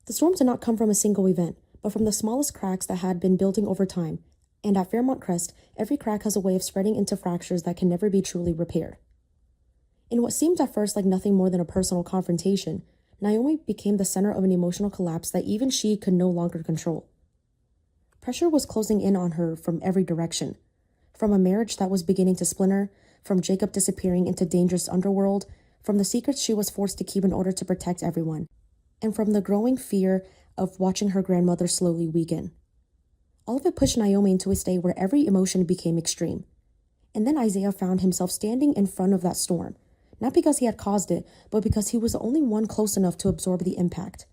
The storm did not come from a single event, but from the smallest cracks that had been building over time, and at Fairmont Crest, every crack has a way of spreading into fractures that can never be truly repaired. In what seemed at first like nothing more than a personal confrontation, Naomi became the center of an emotional collapse that even she could no longer control. Pressure was closing in on her from every direction, from a marriage that was beginning to splinter, from Jacob disappearing into dangerous underworld, from the secrets she was forced to keep in order to protect everyone, and from the growing fear of watching her grandmother slowly weaken. All of it pushed Naomi into a state where every emotion became extreme. And then Isaiah found himself standing in front of that storm, not because he had caused it, but because he was the only one close enough to absorb the impact.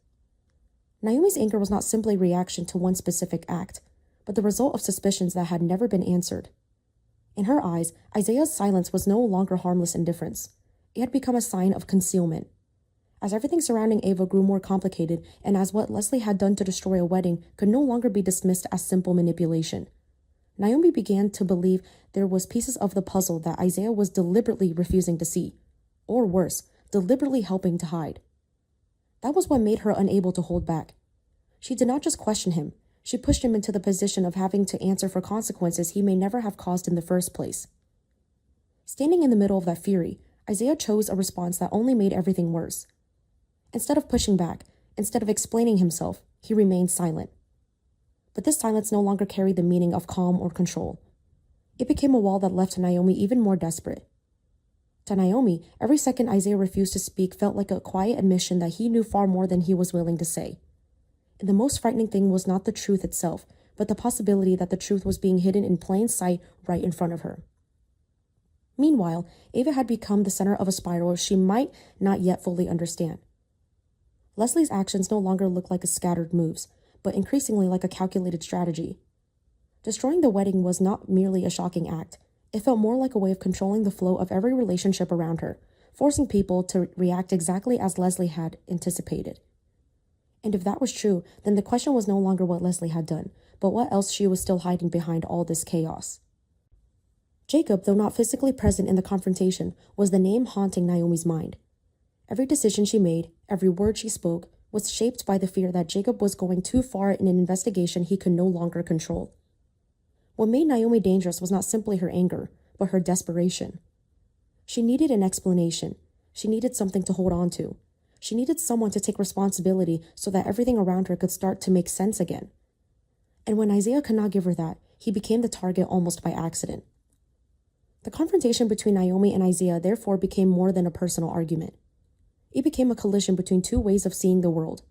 Naomi's anger was not simply a reaction to one specific act, but the result of suspicions that had never been answered. In her eyes, Isaiah's silence was no longer harmless indifference. It had become a sign of concealment. As everything surrounding Ava grew more complicated, and as what Leslie had done to destroy a wedding could no longer be dismissed as simple manipulation, Naomi began to believe there was pieces of the puzzle that Isaiah was deliberately refusing to see, or worse, deliberately helping to hide. That was what made her unable to hold back. She did not just question him, she pushed him into the position of having to answer for consequences he may never have caused in the first place. Standing in the middle of that fury, Isaiah chose a response that only made everything worse. Instead of pushing back, instead of explaining himself, he remained silent. But this silence no longer carried the meaning of calm or control. It became a wall that left Naomi even more desperate. To Naomi, every second Isaiah refused to speak felt like a quiet admission that he knew far more than he was willing to say. And the most frightening thing was not the truth itself, but the possibility that the truth was being hidden in plain sight right in front of her. Meanwhile, Ava had become the center of a spiral she might not yet fully understand. Leslie's actions no longer looked like scattered moves, but increasingly like a calculated strategy. Destroying the wedding was not merely a shocking act. It felt more like a way of controlling the flow of every relationship around her, forcing people to react exactly as Leslie had anticipated. And if that was true, then the question was no longer what Leslie had done, but what else she was still hiding behind all this chaos. Jacob, though not physically present in the confrontation, was the name haunting Naomi's mind. Every decision she made, every word she spoke, was shaped by the fear that Jacob was going too far in an investigation he could no longer control. What made Naomi dangerous was not simply her anger, but her desperation. She needed an explanation. She needed something to hold on to. She needed someone to take responsibility so that everything around her could start to make sense again. And when Isaiah could not give her that, he became the target almost by accident. The confrontation between Naomi and Isaiah therefore became more than a personal argument. It became a collision between two ways of seeing the world.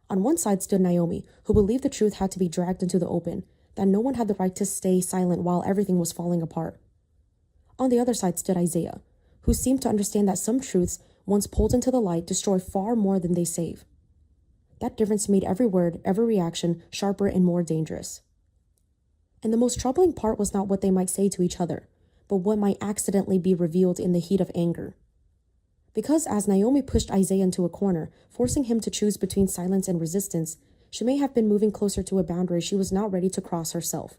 On one side stood Naomi, who believed the truth had to be dragged into the open, that no one had the right to stay silent while everything was falling apart. On the other side stood Isaiah, who seemed to understand that some truths, once pulled into the light, destroy far more than they save. That difference made every word, every reaction, sharper and more dangerous. And the most troubling part was not what they might say to each other, but what might accidentally be revealed in the heat of anger. Because as Naomi pushed Isaiah into a corner, forcing him to choose between silence and resistance, she may have been moving closer to a boundary she was not ready to cross herself.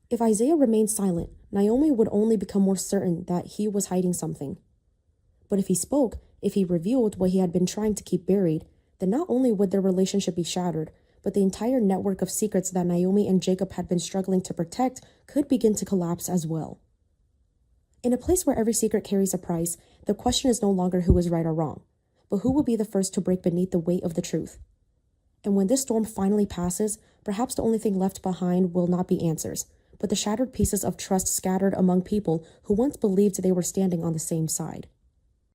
If Isaiah remained silent, Naomi would only become more certain that he was hiding something. But if he spoke, if he revealed what he had been trying to keep buried, then not only would their relationship be shattered, but the entire network of secrets that Naomi and Jacob had been struggling to protect could begin to collapse as well. In a place where every secret carries a price, the question is no longer who is right or wrong, but who will be the first to break beneath the weight of the truth. And when this storm finally passes, perhaps the only thing left behind will not be answers, but the shattered pieces of trust scattered among people who once believed they were standing on the same side.